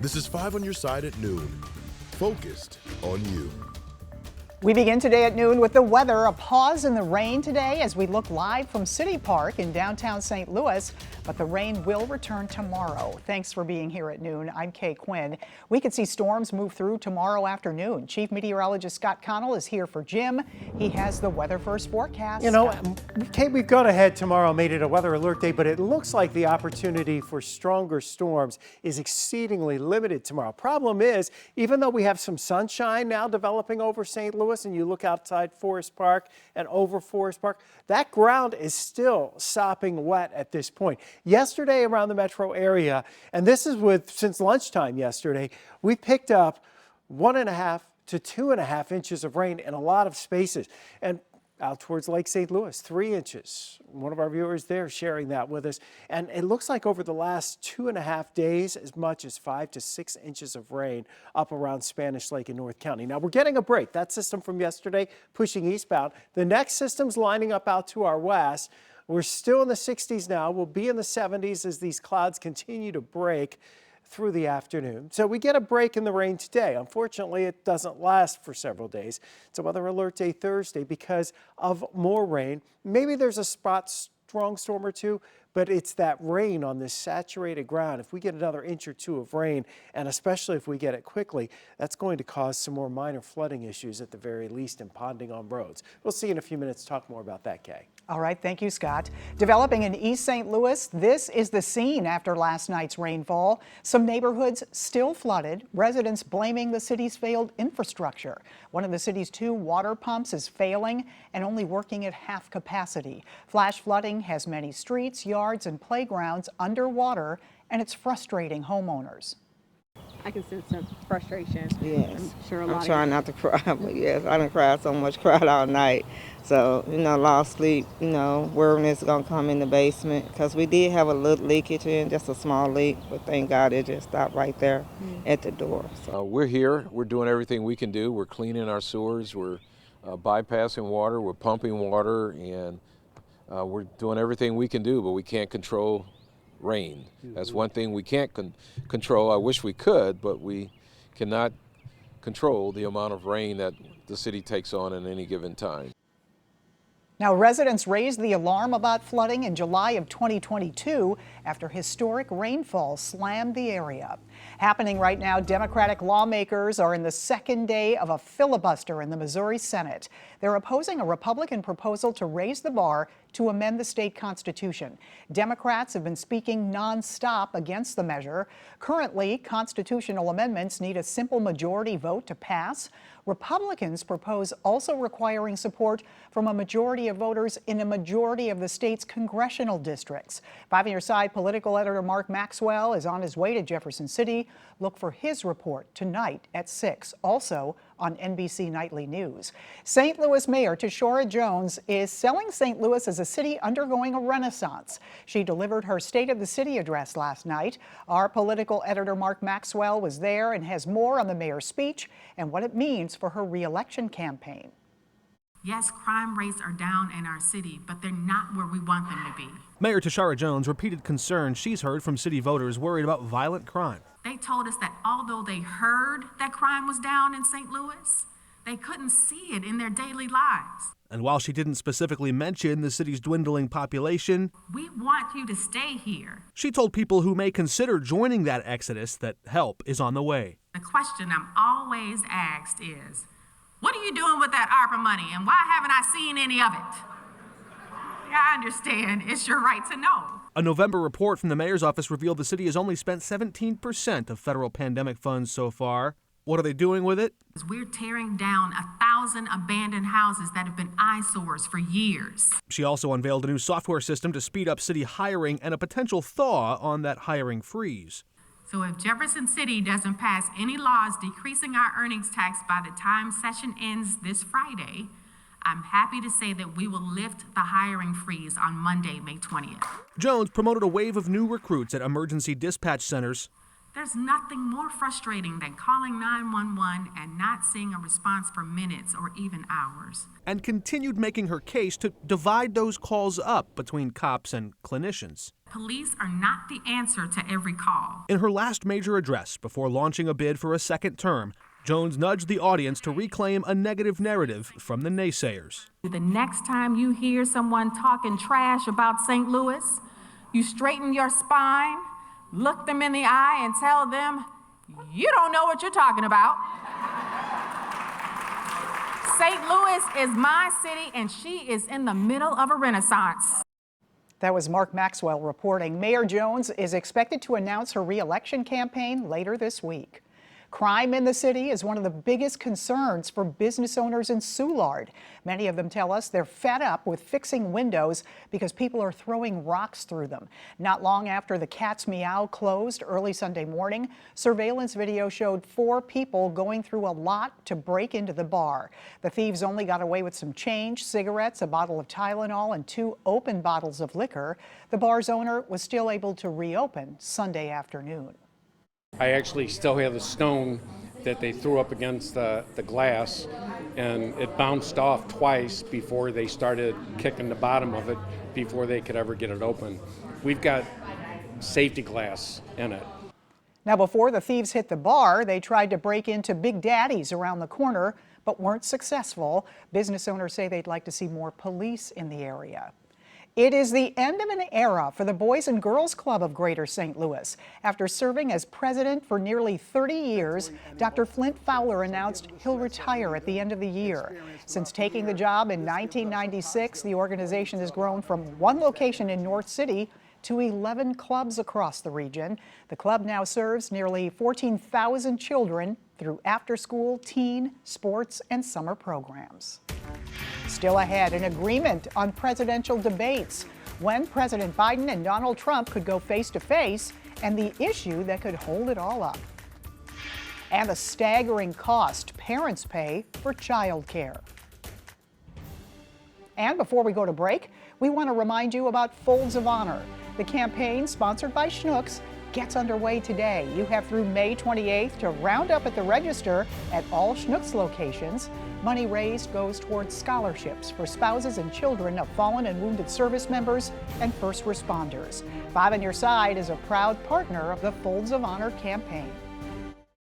This is 5 on your side at noon. Focused on you. We begin today at noon with the weather. A pause in the rain today as we look live from City Park in downtown St. Louis, but the rain will return tomorrow. Thanks for being here at noon. I'm Kay Quinn. We could see storms move through tomorrow afternoon. Chief Meteorologist Scott Connell is here for Jim. He has the weather first forecast. You know, Kate, we've gone ahead tomorrow, made it a weather alert day, but it looks like the opportunity for stronger storms is exceedingly limited tomorrow. Problem is, even though we have some sunshine now developing over St. Louis, and you look outside Forest Park and over Forest Park, that ground is still sopping wet at this point. Yesterday around the metro area, and this is since lunchtime yesterday, we picked up 1.5 to 2.5 inches of rain in a lot of spaces. And out towards Lake St. Louis, 3 inches. One of our viewers there sharing that with us. And it looks like over the last 2.5 days, as much as 5 to 6 inches of rain up around Spanish Lake in North County. Now we're getting a break. That system from yesterday pushing eastbound. The next system's lining up out to our west. We're still in the 60s now. We'll be in the 70s as these clouds continue to break through the afternoon. So we get a break in the rain today. Unfortunately, it doesn't last for several days. It's a weather alert day Thursday because of more rain. Maybe there's a spot strong storm or two, but it's that rain on this saturated ground. If we get another inch or two of rain, and especially if we get it quickly, that's going to cause some more minor flooding issues at the very least and ponding on roads. We'll see you in a few minutes to talk more about that, Kay. All right, thank you, Scott. Developing in East St. Louis, this is the scene after last night's rainfall. Some neighborhoods still flooded, residents blaming the city's failed infrastructure. One of the city's 2 water pumps is failing and only working at half capacity. Flash flooding has many streets, yards, and playgrounds underwater, and it's frustrating homeowners. I can sense some frustration. Yes, I'm sure I'm trying not to cry, but yes, I done cried so much, cried all night. So, lost sleep, worrying it's gonna come in the basement, because we did have a little leakage in, just a small leak, but thank God it just stopped right there at the door. So. We're here, we're doing everything we can do. We're cleaning our sewers, we're bypassing water, we're pumping water, and we're doing everything we can do, but we can't control rain. That's one thing we can't control. I wish we could, but we cannot control the amount of rain that the city takes on at any given time. Now, residents raised the alarm about flooding in July of 2022 after historic rainfall slammed the area. Happening right now, Democratic lawmakers are in the second day of a filibuster in the Missouri Senate. They're opposing a Republican proposal to raise the bar to amend the state constitution. Democrats have been speaking nonstop against the measure. Currently, constitutional amendments need a simple majority vote to pass. Republicans propose also requiring support from a majority of voters in a majority of the state's congressional districts. 5 on your side political editor Mark Maxwell is on his way to Jefferson City. Look for his report tonight at 6, also on NBC Nightly News. St. Louis Mayor Tishaura Jones is selling St. Louis as a city undergoing a renaissance. She delivered her State of the City address last night. Our political editor Mark Maxwell was there and has more on the mayor's speech and what it means for her re-election campaign. Yes, crime rates are down in our city, but they're not where we want them to be. Mayor Tishaura Jones repeated concerns she's heard from city voters worried about violent crime. They told us that although they heard that crime was down in St. Louis, they couldn't see it in their daily lives. And while she didn't specifically mention the city's dwindling population, we want you to stay here. She told people who may consider joining that exodus that help is on the way. The question I'm always asked is, what are you doing with that ARPA money and why haven't I seen any of it? I understand, it's your right to know. A November report from the mayor's office revealed the city has only spent 17% of federal pandemic funds so far. What are they doing with it? We're tearing down 1,000 abandoned houses that have been eyesores for years. She also unveiled a new software system to speed up city hiring and a potential thaw on that hiring freeze. So if Jefferson City doesn't pass any laws decreasing our earnings tax by the time session ends this Friday, I'm happy to say that we will lift the hiring freeze on Monday, May 20th. Jones promoted a wave of new recruits at emergency dispatch centers. There's nothing more frustrating than calling 911 and not seeing a response for minutes or even hours. And continued making her case to divide those calls up between cops and clinicians. Police are not the answer to every call. In her last major address before launching a bid for a second term, Jones nudged the audience to reclaim a negative narrative from the naysayers. The next time you hear someone talking trash about St. Louis, you straighten your spine, look them in the eye and tell them, you don't know what you're talking about. St. Louis is my city and she is in the middle of a renaissance. That was Mark Maxwell reporting. Mayor Jones is expected to announce her re-election campaign later this week. Crime in the city is one of the biggest concerns for business owners in Soulard. Many of them tell us they're fed up with fixing windows because people are throwing rocks through them. Not long after the Cat's Meow closed early Sunday morning, surveillance video showed 4 people going through a lot to break into the bar. The thieves only got away with some change, cigarettes, a bottle of Tylenol, and 2 open bottles of liquor. The bar's owner was still able to reopen Sunday afternoon. I actually still have the stone that they threw up against the glass, and it bounced off twice before they started kicking the bottom of it before they could ever get it open. We've got safety glass in it. Now, before the thieves hit the bar, they tried to break into Big Daddy's around the corner, but weren't successful. Business owners say they'd like to see more police in the area. It is the end of an era for the Boys and Girls Club of Greater St. Louis. After serving as president for nearly 30 years, Dr. Flint Fowler announced he'll retire at the end of the year. Since taking the job in 1996, the organization has grown from 1 location in North City to 11 clubs across the region. The club now serves nearly 14,000 children through after-school, teen, sports, and summer programs. Still ahead, an agreement on presidential debates, when President Biden and Donald Trump could go face-to-face, and the issue that could hold it all up. And the staggering cost parents pay for childcare. And before we go to break, we want to remind you about Folds of Honor. The campaign, sponsored by Schnucks, gets underway today. You have through May 28th to round up at the register at all Schnucks locations. Money raised goes towards scholarships for spouses and children of fallen and wounded service members and first responders. Five on Your Side is a proud partner of the Folds of Honor campaign.